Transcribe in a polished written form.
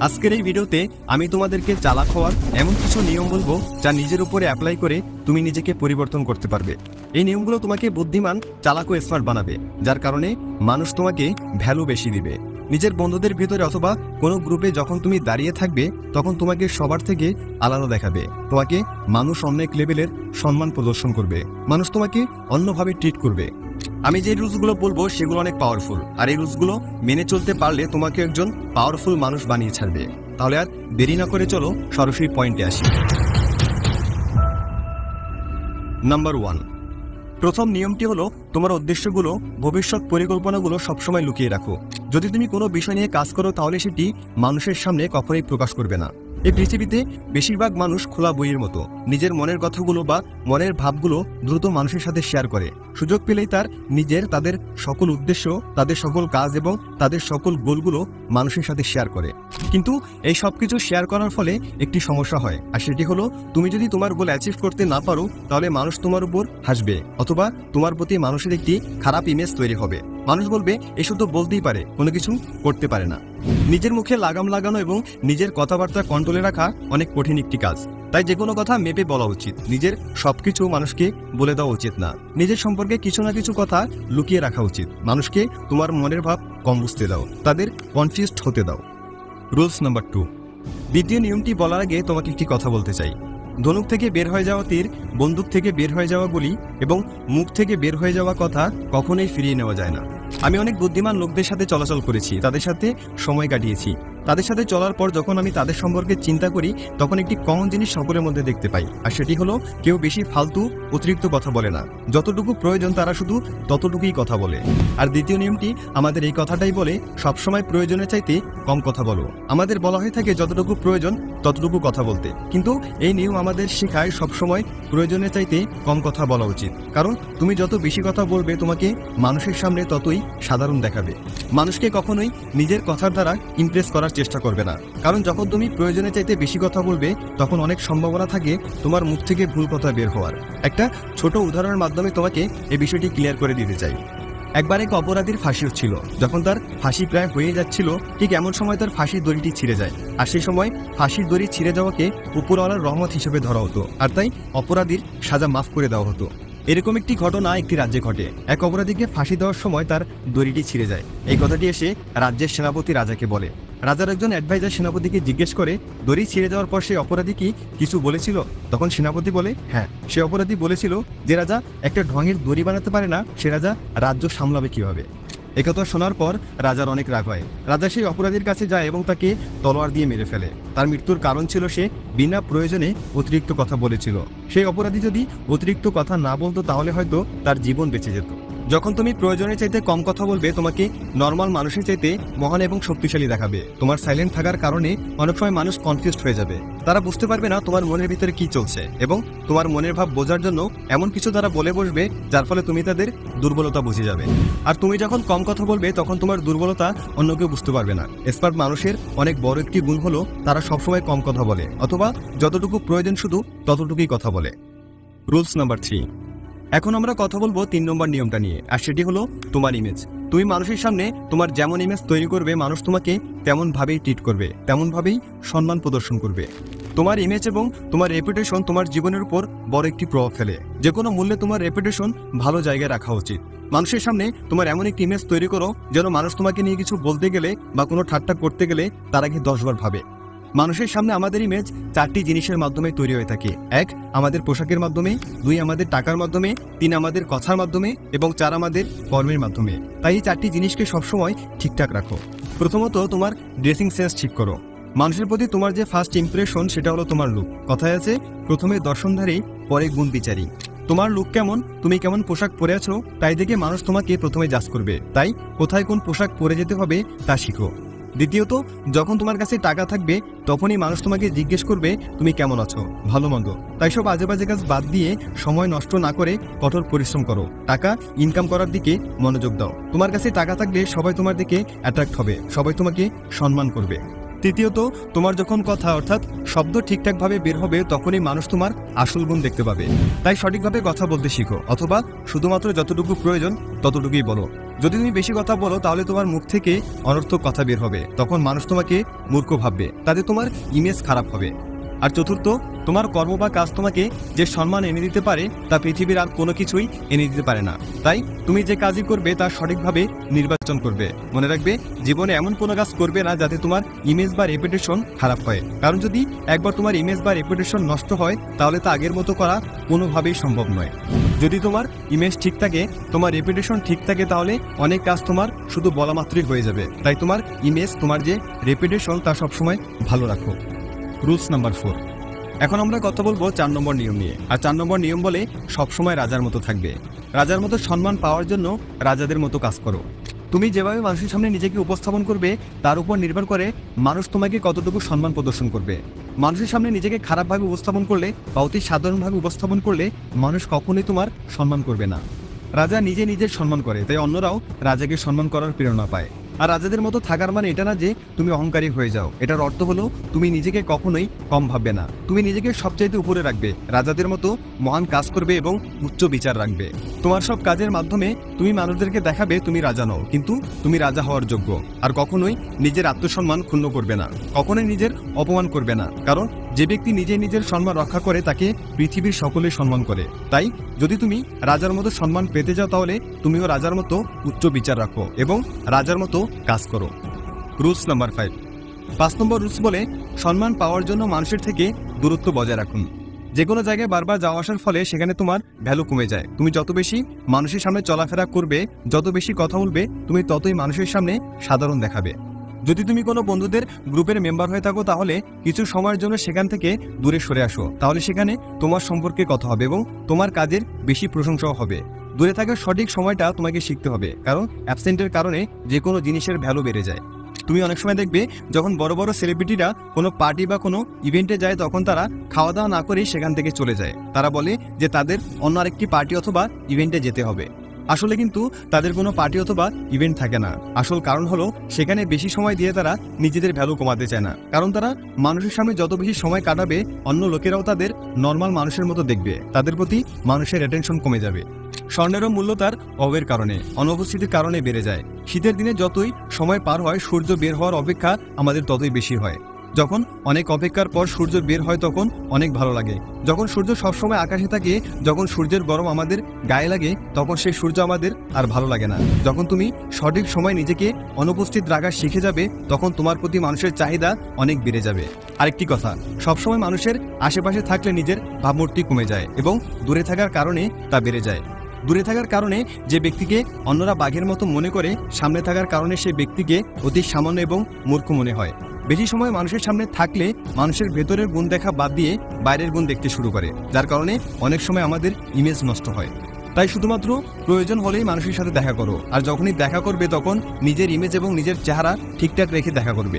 আজকের এই ভিডিওতে আমি তোমাদেরকে চালাক হওয়ার এমন কিছু নিয়ম বলবো যা নিজের উপরে অ্যাপ্লাই করে তুমি নিজেকে পরিবর্তন করতে পারবে। এই নিয়মগুলো তোমাকে বুদ্ধিমান, চালাক ও স্মার্ট বানাবে, যার কারণে মানুষ তোমাকে ভ্যালু বেশি দিবে। নিজের বন্ধুদের ভিতরে অথবা কোনো গ্রুপে যখন তুমি দাঁড়িয়ে থাকবে তখন তোমাকে সবার থেকে আলাদা দেখাবে। তোমাকে মানুষ অনেক লেভেলের সম্মান প্রদর্শন করবে, মানুষ তোমাকে অন্যভাবে ট্রিট করবে। আমি যে রুলসগুলো বলবো সেগুলো অনেক পাওয়ারফুল, আর এই রুলসগুলো মেনে চলতে পারলে তোমাকে একজন পাওয়ারফুল মানুষ বানিয়ে ছাড়বে। তাহলে আর দেরি না করে চলো সরাসরি পয়েন্টে আসি। নাম্বার 1, প্রথম নিয়মটি হলো তোমার উদ্দেশ্যগুলো, ভবিষ্যৎ পরিকল্পনাগুলো সবসময় লুকিয়ে রাখো। যদি তুমি কোনো বিষয় নিয়ে কাজ করো তাহলে সেটি মানুষের সামনে কখনোই প্রকাশ করবে না। এই পৃথিবীতে বেশিরভাগ মানুষ খোলা বইয়ের মতো, নিজের মনের কথাগুলো বা মনের ভাবগুলো দ্রুত মানুষের সাথে শেয়ার করে। সুযোগ পেলেই তাদের সকল উদ্দেশ্য, তাদের সকল কাজ এবং তাদের সকল গোলগুলো মানুষের সাথে শেয়ার করে। কিন্তু এই সব কিছু শেয়ার করার ফলে একটি সমস্যা হয়, আর সেটি হলো তুমি যদি তোমার গোল অ্যাচিভ করতে না পারো তাহলে মানুষ তোমার উপর হাসবে, অথবা তোমার প্রতি মানুষের একটি খারাপ ইমেজ তৈরি হবে। মানুষ বলবে এ শুধু বলতেই পারে, কোনো কিছু করতে পারে না। নিজের মুখে লাগাম লাগানো এবং নিজের কথাবার্তা কন্ট্রোলে রাখা অনেক কঠিন একটি কাজ। তাই যে কোনো কথা মেপে বলা উচিত। নিজের সবকিছু মানুষকে বলে দেওয়া উচিত না। নিজের সম্পর্কে কিছু না কিছু কথা লুকিয়ে রাখা উচিত। মানুষকে তোমার মনের ভাব কম বুঝতে দাও, তাদের কনফিউজড হতে দাও। রুলস নাম্বার 2, দ্বিতীয় নিয়মটি বলার আগে তোমাকে একটি কথা বলতে চাই। ধনুক থেকে বের হয়ে যাওয়া তীর, বন্দুক থেকে বের হয়ে যাওয়া গুলি এবং মুখ থেকে বের হয়ে যাওয়া কথা কখনোই ফিরিয়ে নেওয়া যায় না। আমি অনেক বুদ্ধিমান লোকদের সাথে চলাচল করেছি, তাদের সাথে সময় কাটিয়েছি। তাদের সাথে চলার পর যখন আমি তাদের সম্পর্কে চিন্তা করি তখন একটি কমন জিনিস সকলের মধ্যে দেখতে পাই, আর সেটি হলো কেউ বেশি ফালতু অতিরিক্ত কথা বলে না। যতটুকু প্রয়োজন তারা শুধু ততটুকুই কথা বলে। আর দ্বিতীয় নিয়মটি আমাদের এই কথাটাই বলে, সবসময় প্রয়োজনের চাইতে কম কথা বলো। আমাদের বলা হয়ে থাকে যতটুকু প্রয়োজন ততটুকু কথা বলতে, কিন্তু এই নিয়ম আমাদের শেখায় সবসময় প্রয়োজনের চাইতে কম কথা বলা উচিত। কারণ তুমি যত বেশি কথা বলবে তোমাকে মানুষের সামনে ততই সাধারণ দেখাবে। মানুষকে কখনোই নিজের কথার দ্বারা ইমপ্রেস করার চেষ্টা করবে না, কারণ যখন তুমি প্রয়োজনের চাইতে বেশি কথা বলবে তখন অনেক সম্ভাবনা থাকে তোমার মুখ থেকে ভুল কথা বের হওয়ার। একটা ছোট উদাহরণের মাধ্যমে তোমাকে এই বিষয়টি ক্লিয়ার করে দিতে চাই। একবার এক অপরাধীর ফাঁসি হচ্ছিল। যখন তার ফাঁসি প্রায় হয়ে যাচ্ছিল ঠিক এমন সময় তার ফাঁসির দড়িটি ছিঁড়ে যায়, আর সেই সময় ফাঁসির দড়ি ছিঁড়ে যাওয়াকে উপরওয়ালার রহমত হিসেবে ধরা হতো, আর তাই অপরাধীর সাজা মাফ করে দেওয়া হতো। এরকম একটি ঘটনা একটি রাজ্যে ঘটে। এক অপরাধীকে ফাঁসি দেওয়ার সময় তার দড়িটি ছিঁড়ে যায়। এই কথাটি এসে রাজ্যের সেনাপতি রাজাকে বলে। রাজার একজন অ্যাডভাইজার সেনাপতিকে জিজ্ঞেস করে, দড়ি ছিঁড়ে যাওয়ার পর সেই অপরাধী কি কিছু বলেছিল? তখন সেনাপতি বলে, হ্যাঁ, সে অপরাধী বলেছিল যে রাজা একটা ঢঙের দড়ি বানাতে পারে না, সে রাজা রাজ্য সামলাবে কিভাবে। একথা শোনার পর রাজার অনেক রাগ হয়। রাজা সেই অপরাধীর কাছে যায় এবং তাকে তলোয়ার দিয়ে মেরে ফেলে। তার মৃত্যুর কারণ ছিল সে বিনা প্রয়োজনে অতিরিক্ত কথা বলেছিল। সেই অপরাধী যদি অতিরিক্ত কথা না বলতো তাহলে হয়তো তার জীবন বেঁচে যেত। যখন তুমি প্রয়োজনের চাইতে কম কথা বলবে তোমাকে নর্মাল মানুষের চাইতে মহান এবং শক্তিশালী দেখাবে। তোমার সাইলেন্ট থাকার কারণে অনেক সময় মানুষ কনফিউজড হয়ে যাবে। তারা বুঝতে পারবে না তোমার মনের ভিতরে কি চলছে, এবং তোমার মনের ভাব বোঝার জন্য এমন কিছু তারা বলে বসবে যার ফলে তুমি তাদের দুর্বলতা বুঝে যাবে। আর তুমি যখন কম কথা বলবে তখন তোমার দুর্বলতা অন্য কেউ বুঝতে পারবে না। স্মার্ট মানুষের অনেক বড় একটি গুণ হলো তারা সবসময় কম কথা বলে, অথবা যতটুকু প্রয়োজন শুধু ততটুকুই কথা বলে। রুলস নাম্বার 3, এখন আমরা কথা বলবো 3 নম্বর নিয়মটা নিয়ে, আর সেটি হলো তোমার ইমেজ। তুমি মানুষের সামনে তোমার যেমন ইমেজ তৈরি করবে মানুষ তোমাকে তেমন ভাবেই ট্রিট করবে, তেমন ভাবেই সম্মান প্রদর্শন করবে। তোমার ইমেজ এবং তোমার রেপুটেশন তোমার জীবনের উপর বড় একটি প্রভাব ফেলে। যে কোনো মূল্যে তোমার রেপুটেশন ভালো জায়গায় রাখা উচিত। মানুষের সামনে তোমার এমন একটি ইমেজ তৈরি করো যেন মানুষ তোমাকে নিয়ে কিছু বলতে গেলে বা কোনো ঠাট্টা করতে গেলে তার আগে 10 বার ভাবে। মানুষের সামনে আমাদের ইমেজ 4টি জিনিসের মাধ্যমে তৈরি হয়ে থাকে। 1, আমাদের পোশাকের মাধ্যমে, 2, আমাদের টাকার মাধ্যমে, 3, আমাদের কথার মাধ্যমে, এবং 4, আমাদের কর্মের মাধ্যমে। তাই এই 4টি জিনিসকে সবসময় ঠিকঠাক রাখো। প্রথমত তোমার ড্রেসিং সেন্স ঠিক করো। মানুষের প্রতি তোমার যে ফার্স্ট ইমপ্রেশন সেটা হলো তোমার লুক। কথায় আছে, প্রথমে দর্শনধারী পরে গুণ বিচারী। তোমার লুক কেমন, তুমি কেমন পোশাক পরে আছো তাই দেখে মানুষ তোমাকে প্রথমে জাজ করবে। তাই কোথায় কোন পোশাক পরে যেতে হবে তা শিখো। দ্বিতীয়ত, যখন তোমার কাছে টাকা থাকবে তখনই মানুষ তোমাকে জিজ্ঞেস করবে তুমি কেমন আছো, ভালো মন্দ। তাই সব আজে বাজে কাজ বাদ দিয়ে সময় নষ্ট না করে কঠোর পরিশ্রম করো। টাকা ইনকাম করার দিকে মনোযোগ দাও। তোমার কাছে টাকা থাকলে সবাই তোমার দিকে অ্যাট্রাক্ট হবে, সবাই তোমাকে সম্মান করবে। তৃতীয়ত, তোমার যখন কথা অর্থাৎ শব্দ ঠিকঠাকভাবে বের হবে তখনই মানুষ তোমার আসল গুণ দেখতে পাবে। তাই সঠিকভাবে কথা বলতে শিখো, অথবা শুধুমাত্র যতটুকু প্রয়োজন ততটুকুই বলো। যদি তুমি বেশি কথা বলো তাহলে তোমার মুখ থেকে অনর্থক কথা বের হবে, তখন মানুষ তোমাকে মূর্খ ভাববে, তাতে তোমার ইমেজ খারাপ হবে। আর চতুর্থ, তোমার কর্ম বা কাজ তোমাকে যে সম্মান এনে দিতে পারে তা পৃথিবীর আর কোনো কিছুই এনে দিতে পারে না। তাই তুমি যে কাজই করবে তা সঠিকভাবে নির্বাচন করবে। মনে রাখবে, জীবনে এমন কোনো কাজ করবে না যাতে তোমার ইমেজ বা রেপুটেশন খারাপ হয়, কারণ যদি একবার তোমার ইমেজ বা রেপুটেশন নষ্ট হয় তাহলে তা আগের মতো করা কোনোভাবেই সম্ভব নয়। যদি তোমার ইমেজ ঠিক থাকে, তোমার রেপুটেশন ঠিক থাকে, তাহলে অনেক কাজ তোমার শুধু বলা মাত্রই হয়ে যাবে। তাই তোমার ইমেজ, তোমার যে রেপুটেশন তা সবসময় ভালো রাখো। Rules number 4। এখন আমরা কথা বলবো 4 নম্বর নিয়ম নিয়ে। আর 4 নম্বর নিয়ম বলে, সবসময় রাজার মতো থাকবে। রাজার মতো সম্মান পাওয়ার জন্য রাজাদের মতো কাজ করো। তুমি যেভাবে মানুষের সামনে নিজেকে উপস্থাপন করবে তার উপর নির্ভর করে মানুষ তোমাকে কতটুকু সম্মান প্রদর্শন করবে। মানুষের সামনে নিজেকে খারাপভাবে উপস্থাপন করলে বা অতি সাধারণভাবে উপস্থাপন করলে মানুষ কখনোই তোমার সম্মান করবে না। রাজা নিজে নিজের সম্মান করে, তাই অন্যরাও রাজাকে সম্মান করার প্রেরণা পায়। আর রাজাদের মতো থাকার মানে এটা না যে তুমি অহংকারী হয়ে যাও। এটার অর্থ হলো তুমি নিজেকে কখনোই কম ভাববে না, তুমি নিজেকে সবচাইতে উপরে রাখবে, রাজাদের মতো মহান কাজ করবে এবং উচ্চ বিচার রাখবে। তোমার সব কাজের মাধ্যমে তুমি মানুষদেরকে দেখাবে তুমি রাজা নও, কিন্তু তুমি রাজা হওয়ার যোগ্য। আর কখনোই নিজের আত্মসম্মান ক্ষুণ্ণ করবে না, কখনোই নিজের অপমান করবে না, কারণ যে ব্যক্তি নিজে নিজের সম্মান রক্ষা করে তাকে পৃথিবীর সকলে সম্মান করে। তাই যদি তুমি রাজার মতো সম্মান পেতে যাও তাহলে তুমিও রাজার মতো উচ্চ বিচার রাখো এবং রাজার মতো কাজ করো। Rules number 5। 5 নম্বর রুলস বলে, সম্মান পাওয়ার জন্য মানুষের থেকে দূরত্ব বজায় রাখুন। যে কোনো জায়গায় বারবার যাওয়া আসার ফলে সেখানে তোমার ভ্যালু কমে যায়। তুমি যত বেশি মানুষের সামনে চলাফেরা করবে, যত বেশি কথা বলবে, তুমি ততই মানুষের সামনে সাধারণ দেখাবে। যদি তুমি কোনো বন্ধুদের গ্রুপের মেম্বার হয়ে থাকো তাহলে কিছু সময়ের জন্য সেখান থেকে দূরে সরে আসো, তাহলে সেখানে তোমার সম্পর্কে কথা হবে এবং তোমার কাজের বেশি প্রশংসাও হবে। দূরে থাকার সঠিক সময়টা তোমাকে শিখতে হবে, কারণ অ্যাবসেন্টের কারণে যে কোনো জিনিসের ভ্যালু বেড়ে যায়। তুমি অনেক সময় দেখবে যখন বড় বড় সেলিব্রিটিরা কোনো পার্টি বা কোনো ইভেন্টে যায় তখন তারা খাওয়া দাওয়া না করেই সেখান থেকে চলে যায়। তারা বলে যে তাদের অন্য আরেকটি পার্টি অথবা ইভেন্টে যেতে হবে। আসলে কিন্তু তাদের কোনো পার্টি অথবা ইভেন্ট থাকে না। আসল কারণ হলো সেখানে বেশি সময় দিয়ে তারা নিজেদের ভ্যালু কমাতে চায় না, কারণ তারা মানুষের সামনে যত বেশি সময় কাটাবে অন্য লোকেরাও তাদের নর্মাল মানুষের মতো দেখবে, তাদের প্রতি মানুষের অ্যাটেনশন কমে যাবে। স্বর্ণেরও মূল্য তার অভাবের কারণে, অনুপস্থিতির কারণে বেড়ে যায়। শীতের দিনে যতই সময় পার হয় সূর্য বের হওয়ার অপেক্ষা আমাদের ততই বেশি হয়। যখন অনেক অপেক্ষার পর সূর্য বের হয় তখন অনেক ভালো লাগে। যখন সূর্য সবসময় আকাশে থাকে, যখন সূর্যের গরম আমাদের গায়ে লাগে, তখন সেই সূর্য আমাদের আর ভালো লাগে না। যখন তুমি সঠিক সময় নিজেকে অনুপস্থিত রাখা শিখে যাবে তখন তোমার প্রতি মানুষের চাহিদা অনেক বেড়ে যাবে। আরেকটি কথা, সবসময় মানুষের আশেপাশে থাকলে নিজের ভাবমূর্তি কমে যায় এবং দূরে থাকার কারণে তা বেড়ে যায়। দূরে থাকার কারণে যে ব্যক্তিকে অন্যরা বাঘের মতো মনে করে, সামনে থাকার কারণে সেই ব্যক্তিকে অতি সামান্য এবং মূর্খ মনে হয়। বেশি সময় মানুষের সামনে থাকলে মানুষের ভেতরের গুণ দেখা বাদ দিয়ে বাইরের গুণ দেখতে শুরু করে, যার কারণে অনেক সময় আমাদের ইমেজ নষ্ট হয়। তাই শুধুমাত্র প্রয়োজন হলেই মানুষের সাথে দেখা করো, আর যখনই দেখা করবে তখন নিজের ইমেজ এবং নিজের চেহারা ঠিকঠাক রেখে দেখা করবে।